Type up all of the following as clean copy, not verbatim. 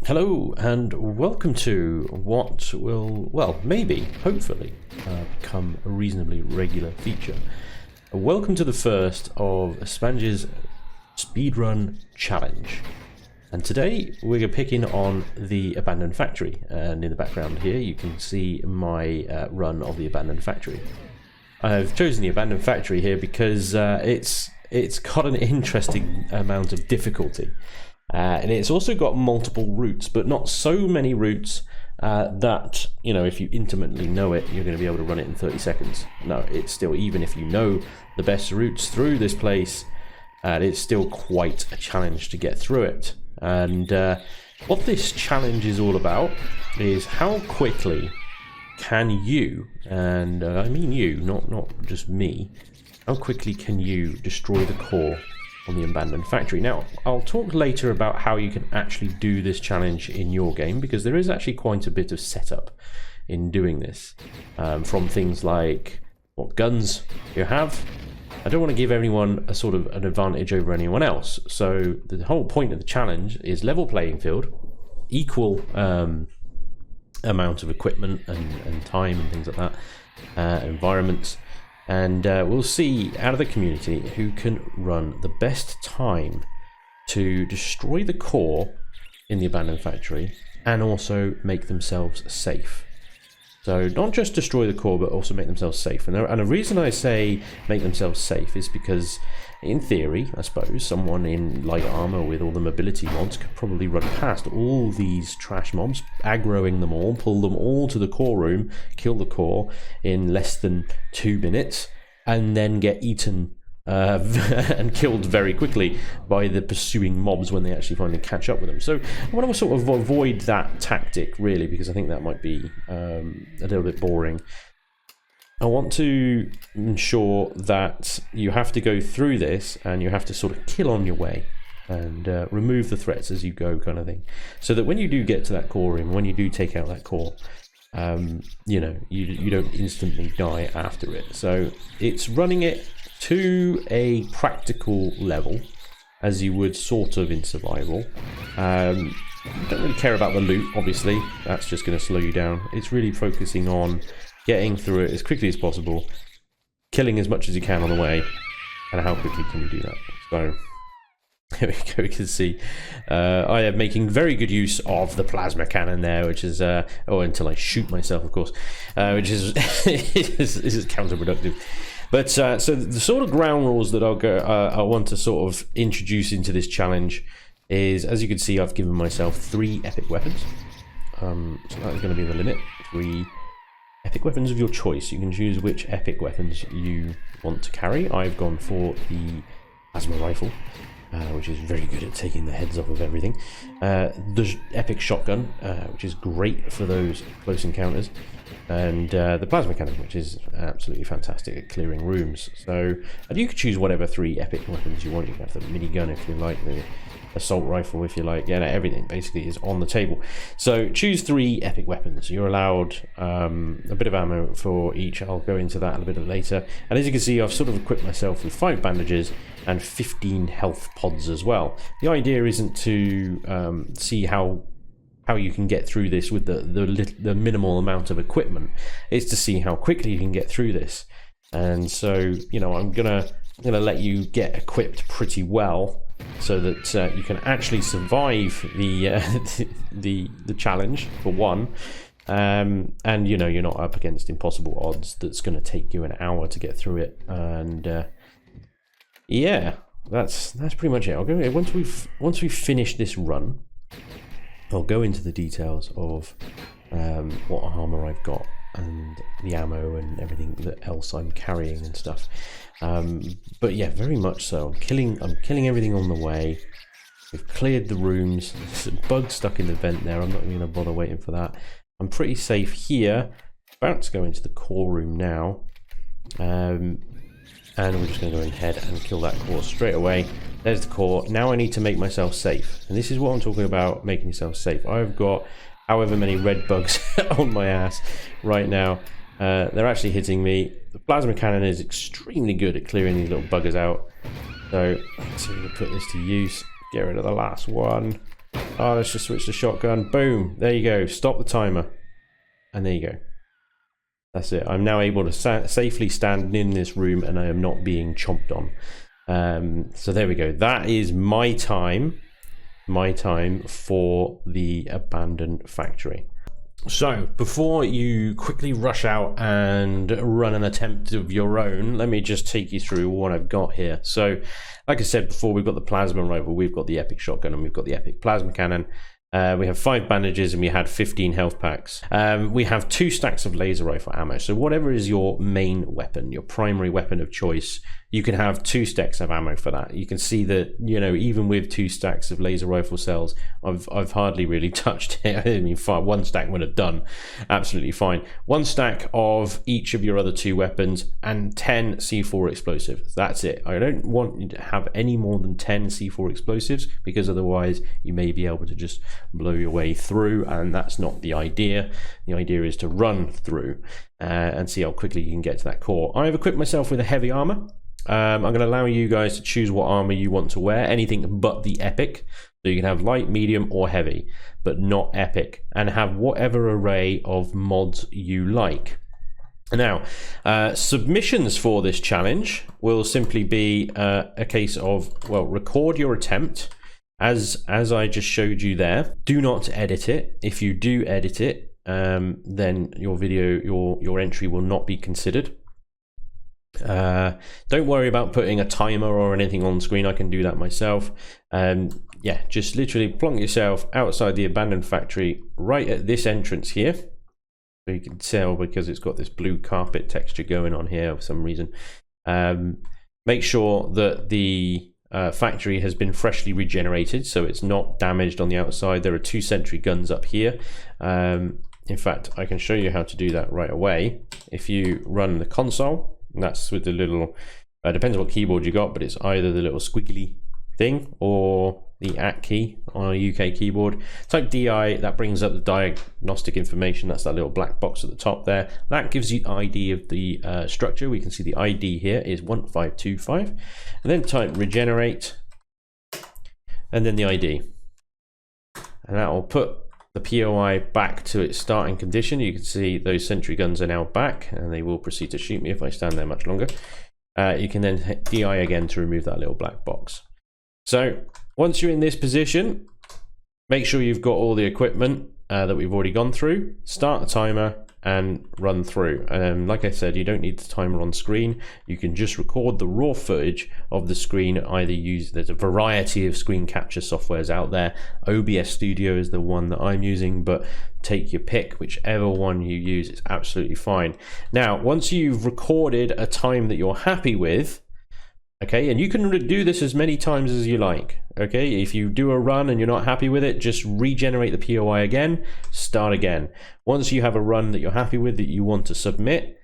Hello and welcome to what will, well, maybe, hopefully, become a reasonably regular feature. Welcome to the first of Spanj's speedrun challenge. And today we're picking on the Abandoned Factory, and in the background here you can see my run of the Abandoned Factory. I've chosen the Abandoned Factory here because it's got an interesting amount of difficulty. And it's also got multiple routes, but not so many routes that, you know, if you intimately know it, you're going to be able to run it in 30 seconds. No, it's still, even if you know the best routes through this place, it's still quite a challenge to get through it. And what this challenge is all about is how quickly can you, and I mean you, not just me, how quickly can you destroy the core on the Abandoned Factory. Now, I'll talk later about how you can actually do this challenge in your game, because there is actually quite a bit of setup in doing this, from things like what guns you have. I don't want to give anyone a sort of an advantage over anyone else, so the whole point of the challenge is level playing field, equal amount of equipment and time and things like that, environments. And we'll see out of the community who can run the best time to destroy the core in the Abandoned Factory and also make themselves safe. So not just destroy the core, but also make themselves safe. And the reason I say make themselves safe is because, in theory, I suppose, someone in light armor with all the mobility mods could probably run past all these trash mobs, aggroing them all, pull them all to the core room, kill the core in less than 2 minutes, and then get eaten and killed very quickly by the pursuing mobs when they actually finally catch up with them. So I want to sort of avoid that tactic, really, because I think that might be a little bit boring. I want to ensure that you have to go through this and you have to sort of kill on your way and remove the threats as you go, kind of thing, so that when you do get to that core room, when you do take out that core, you know, you don't instantly die after it. So it's running it to a practical level, as you would sort of in survival. Don't really care about the loot, obviously, that's just going to slow you down. It's really focusing on getting through it as quickly as possible, killing as much as you can on the way, and how quickly can you do that. So here we go, we can see I am making very good use of the plasma cannon there, which is until I shoot myself, of course, which is is counterproductive. But so the sort of ground rules that I want to sort of introduce into this challenge is, as you can see, I've given myself 3 epic weapons. So that's going to be the limit. 3 epic weapons of your choice. You can choose which epic weapons you want to carry. I've gone for the plasma rifle, which is very good at taking the heads off of everything. The epic shotgun, which is great for those close encounters. And the plasma cannon, which is absolutely fantastic at clearing rooms. So, and you could choose whatever 3 epic weapons you want. You can have the minigun if you like, the assault rifle if you like. Yeah, no, everything basically is on the table. So choose 3 epic weapons. You're allowed a bit of ammo for each. I'll go into that a little bit later. And as you can see, I've sort of equipped myself with 5 bandages and 15 health pods as well. The idea isn't to see how you can get through this with the minimal amount of equipment. It's to see how quickly you can get through this. And so, you know, I'm gonna let you get equipped pretty well, so that you can actually survive the challenge, for one, and you know, you're not up against impossible odds that's going to take you an hour to get through it. And yeah, that's pretty much it. I'll go once we've finished this run, I'll go into the details of what armor I've got and the ammo and everything else I'm carrying and stuff. But yeah, very much so. I'm killing everything on the way. We've cleared the rooms. There's a bug stuck in the vent there. I'm not even going to bother waiting for that. I'm pretty safe here. About to go into the core room now. And we're just going to go ahead and kill that core straight away. There's the core. Now I need to make myself safe. And this is what I'm talking about, making yourself safe. I've got however many red bugs on my ass right now. They're actually hitting me. The plasma cannon is extremely good at clearing these little buggers out. So let's see if we can put this to use. Get rid of the last one. Oh, let's just switch to shotgun. Boom. There you go. Stop the timer. And there you go. That's it. I'm now able to safely stand in this room and I am not being chomped on. So there we go. That is my time for the abandoned factory. So before you quickly rush out and run an attempt of your own, let me just take you through what I've got here. So like I said before, we've got the plasma rifle, we've got the epic shotgun, and we've got the epic plasma cannon. We have 5 bandages and we had 15 health packs. We have 2 stacks of laser rifle ammo. So whatever is your main weapon, your primary weapon of choice, you can have 2 stacks of ammo for that. You can see that, you know, even with 2 stacks of laser rifle cells, I've hardly really touched it. I mean, 1 stack would have done absolutely fine. 1 stack of each of your other 2 weapons and 10 C4 explosives. That's it. I don't want you to have any more than 10 C4 explosives, because otherwise you may be able to just blow your way through, and that's not the idea. The idea is to run through and see how quickly you can get to that core. I've equipped myself with a heavy armor. I'm going to allow you guys to choose what armor you want to wear, anything but the epic. So you can have light, medium, or heavy, but not epic, and have whatever array of mods you like. Now, submissions for this challenge will simply be a case of, well, record your attempt as I just showed you there. Do not edit it. If you do edit it, then your video, your entry will not be considered. Don't worry about putting a timer or anything on screen. I can do that myself. Yeah, just literally plonk yourself outside the abandoned factory right at this entrance here. So you can tell, because it's got this blue carpet texture going on here for some reason. Make sure that the factory has been freshly regenerated, so it's not damaged on the outside. There are 2 sentry guns up here. In fact, I can show you how to do that right away. If you run the console, and that's with the little, depends on what keyboard you got, but it's either the little squiggly thing or the at key on a UK keyboard. Type DI, that brings up the diagnostic information. That's that little black box at the top there. That gives you ID of the structure. We can see the ID here is 1525. And then type regenerate, and then the ID. And that will put the POI back to its starting condition. You can see those sentry guns are now back, and they will proceed to shoot me if I stand there much longer. You can then hit DI again to remove that little black box. So once you're in this position, make sure you've got all the equipment that we've already gone through. Start the timer and run through. Like I said, you don't need the timer on screen. You can just record the raw footage of the screen. Either use, there's a variety of screen capture softwares out there. OBS Studio is the one that I'm using, but take your pick. Whichever one you use is absolutely fine. Now, once you've recorded a time that you're happy with, okay, and you can do this as many times as you like. Okay, if you do a run and you're not happy with it, just regenerate the POI again, start again. Once you have a run that you're happy with, that you want to submit,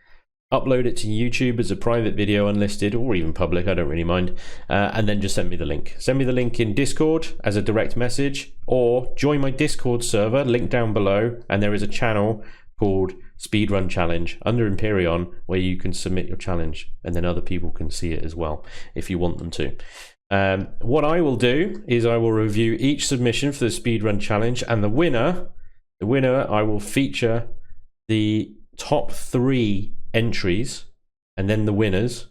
upload it to YouTube as a private video, unlisted or even public, I don't really mind, and then just send me the link. Send me the link in Discord as a direct message, or join my Discord server, link down below, and there is a channel called Speedrun Challenge under Empyrion where you can submit your challenge, and then other people can see it as well if you want them to. What I will do is I will review each submission for the Speedrun Challenge, and the winner I will feature the top 3 entries, and then the winners,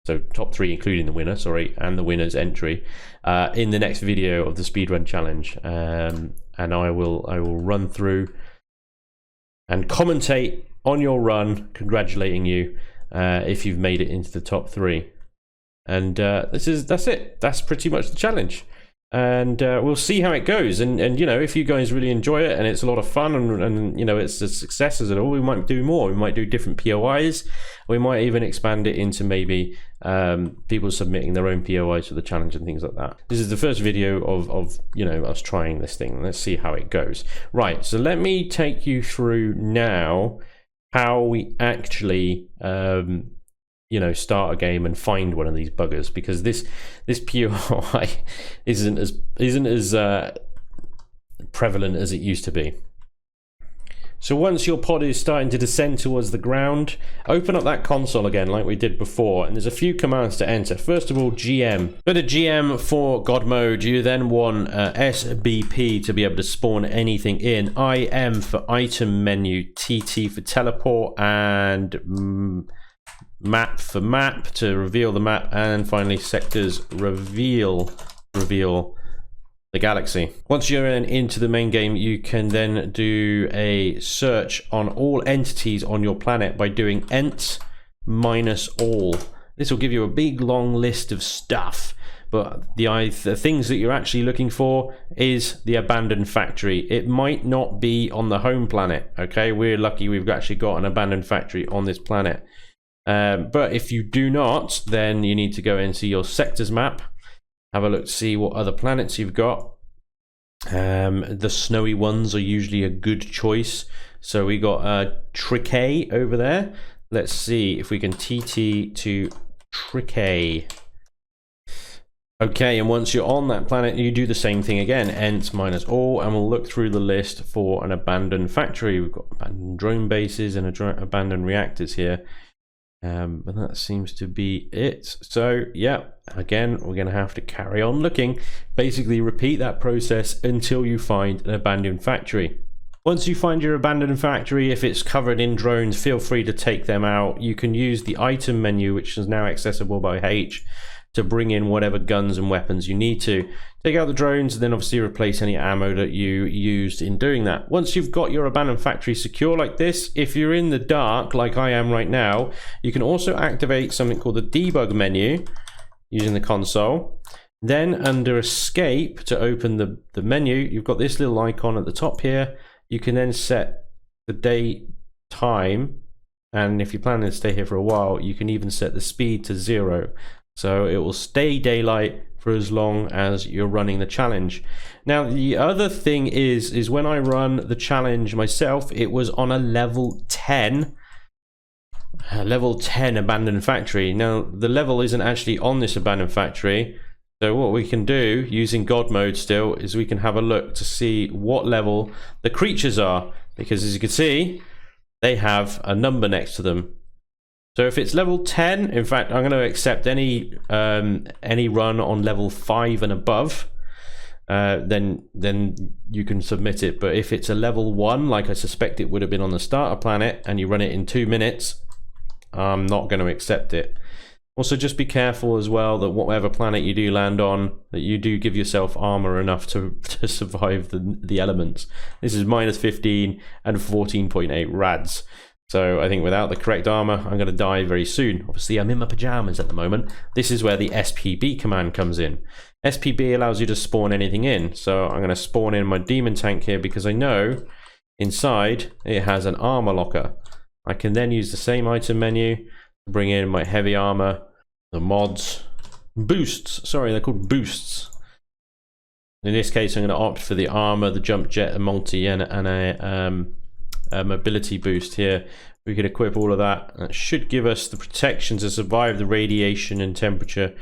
so top 3 including the winner, sorry, and the winner's entry in the next video of the Speedrun Challenge. And I will run through and commentate on your run, congratulating you if you've made it into the top 3. And that's it. That's pretty much the challenge. And we'll see how it goes. And you know, if you guys really enjoy it and it's a lot of fun, and you know, it's a success as it all, we might do more. We might do different POIs. We might even expand it into maybe people submitting their own POIs for the challenge and things like that. This is the first video of you know, us trying this thing. Let's see how it goes. Right, so let me take you through now how we actually you know, start a game and find one of these buggers, because this POI isn't as prevalent as it used to be. So once your pod is starting to descend towards the ground, open up that console again like we did before, and there's a few commands to enter. First of all, GM. Go to GM for God mode. You then want SBP to be able to spawn anything in, IM for item menu, TT for teleport, and map for map to reveal the map, and finally sectors reveal the galaxy. Once you're into the main game, you can then do a search on all entities on your planet by doing ent minus all. This will give you a big long list of stuff, but the things that you're actually looking for is the abandoned factory. It might not be on the home planet. Okay, we're lucky we've actually got an abandoned factory on this planet, but if you do not, then you need to go into your sectors map, have a look to see what other planets you've got. The snowy ones are usually a good choice. So we got Triquet over there. Let's see if we can TT to Triquet. Okay, and once you're on that planet, you do the same thing again, ent minus all, and we'll look through the list for an abandoned factory. We've got abandoned drone bases and abandoned reactors here. But that seems to be it. So yeah, again, we're going to have to carry on looking. Basically repeat that process until you find an abandoned factory. Once you find your abandoned factory, if it's covered in drones, feel free to take them out. You can use the item menu, which is now accessible by H, to bring in whatever guns and weapons you need to. Take out the drones and then obviously replace any ammo that you used in doing that. Once you've got your abandoned factory secure like this, if you're in the dark like I am right now, you can also activate something called the debug menu using the console. Then under escape to open the menu, you've got this little icon at the top here. You can then set the date, time, and if you're planning to stay here for a while, you can even set the speed to 0. So it will stay daylight for as long as you're running the challenge. Now the other thing is when I run the challenge myself, it was on a level 10 abandoned factory. Now the level isn't actually on this abandoned factory, so what we can do using God mode still is we can have a look to see what level the creatures are, because as you can see they have a number next to them. So if it's level 10, in fact, I'm going to accept any run on level 5 and above, then you can submit it. But if it's a level 1, like I suspect it would have been on the starter planet, and you run it in 2 minutes, I'm not going to accept it. Also, just be careful as well that whatever planet you do land on, that you do give yourself armor enough to survive the elements. This is -15 and 14.8 rads. So I think without the correct armor, I'm going to die very soon. Obviously, I'm in my pajamas at the moment. This is where the SPB command comes in. SPB allows you to spawn anything in. So I'm going to spawn in my demon tank here because I know inside it has an armor locker. I can then use the same item menu to bring in my heavy armor, the mods, boosts. Sorry, they're called boosts. In this case, I'm going to opt for the armor, the jump jet, a multi, and a mobility boost here. We can equip all of that. That should give us the protection to survive the radiation and temperature.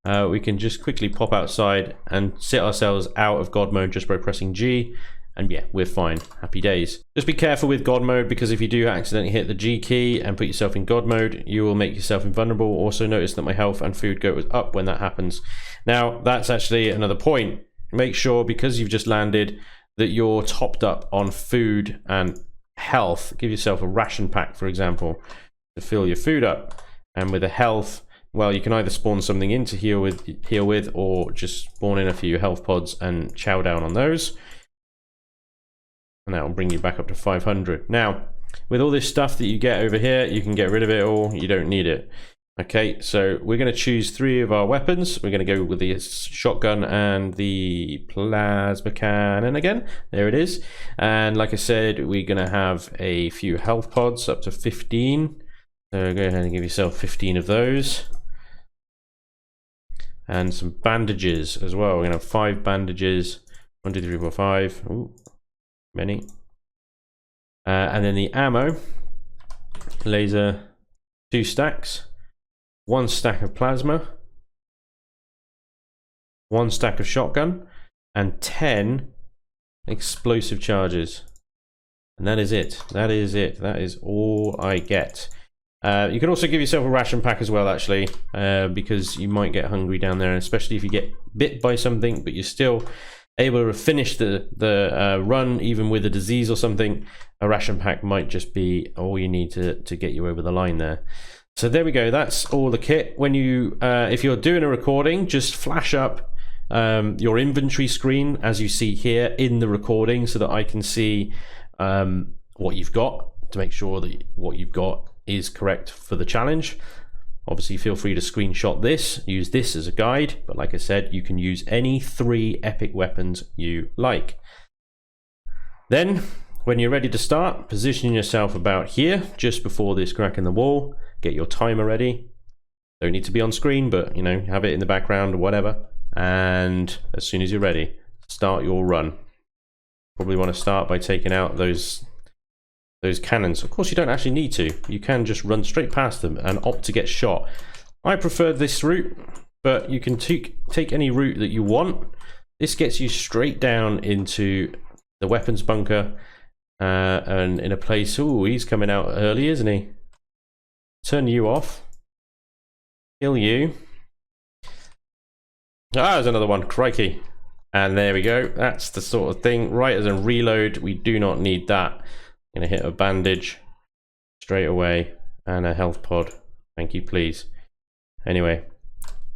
We can just quickly pop outside and sit ourselves out of God mode just by pressing G, and yeah, we're fine. Happy days. Just be careful with God mode, because if you do accidentally hit the G key and put yourself in God mode, you will make yourself invulnerable. Also notice that my health and food goes up when that happens. Now that's actually another point. Make sure, because you've just landed, that you're topped up on food and health. Give yourself a ration pack, for example, to fill your food up. And with the health, well, you can either spawn something in to heal with, or just spawn in a few health pods and chow down on those, and that will bring you back up to 500. Now with all this stuff that you get over here, you can get rid of it all. You don't need it. Okay, so we're going to choose 3 of our weapons. We're going to go with the shotgun and the plasma cannon again. There it is. And like I said, we're going to have a few health pods up to 15. So go ahead and give yourself 15 of those. And some bandages as well. We're going to have 5 bandages. 1, 2, 3, 4, 5. Ooh, many. And then the ammo. Laser, 2 stacks. 1 stack of plasma, 1 stack of shotgun, and 10 explosive charges. And that is it. That is it. That is all I get. You can also give yourself a ration pack as well, actually, because you might get hungry down there, especially if you get bit by something, but you're still able to finish the run even with a disease or something. A ration pack might just be all you need to get you over the line there. So there we go. That's all the kit. When you if you're doing a recording, just flash up your inventory screen as you see here in the recording, so that I can see what you've got, to make sure that what you've got is correct for the challenge. Obviously, feel free to screenshot this, use this as a guide, but like I said, you can use any 3 epic weapons you like. Then, when you're ready to start, position yourself about here, just before this crack in the wall. Get your timer ready. Don't need to be on screen, but, you know, have it in the background or whatever. And as soon as you're ready, start your run. Probably want to start by taking out those cannons. Of course, you don't actually need to. You can just run straight past them and opt to get shot. I prefer this route, but you can take any route that you want. This gets you straight down into the weapons bunker, and in a place. Oh, he's coming out early, isn't he? Turn you off. Kill you. Ah, there's another one. Crikey. And there we go. That's the sort of thing. Right as a reload, we do not need that. Gonna hit a bandage straight away and a health pod. Thank you, please. Anyway,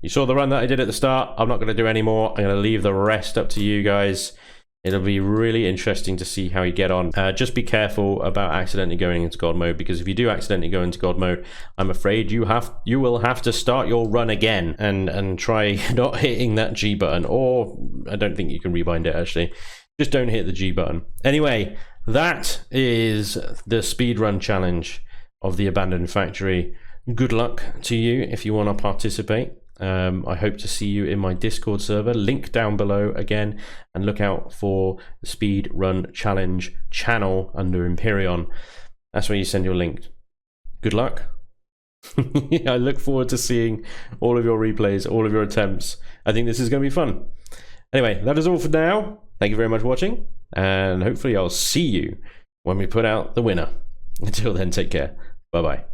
you saw the run that I did at the start. I'm not going to do any more. I'm going to leave the rest up to you guys. It'll be really interesting to see how you get on. Just be careful about accidentally going into God mode, because if you do accidentally go into God mode, I'm afraid you will have to start your run again and try not hitting that G button, or I don't think you can rebind it actually. Just don't hit the G button. Anyway, that is the speedrun challenge of the Abandoned Factory. Good luck to you if you want to participate. I hope to see you in my Discord server, link down below again, and look out for the speedrun challenge channel under Empyrion. That's where you send your link. Good luck. I look forward to seeing all of your replays, all of your attempts. I think this is going to be fun. Anyway, that is all for now. Thank you very much for watching, and hopefully I'll see you when we put out the winner. Until then, take care. Bye-bye.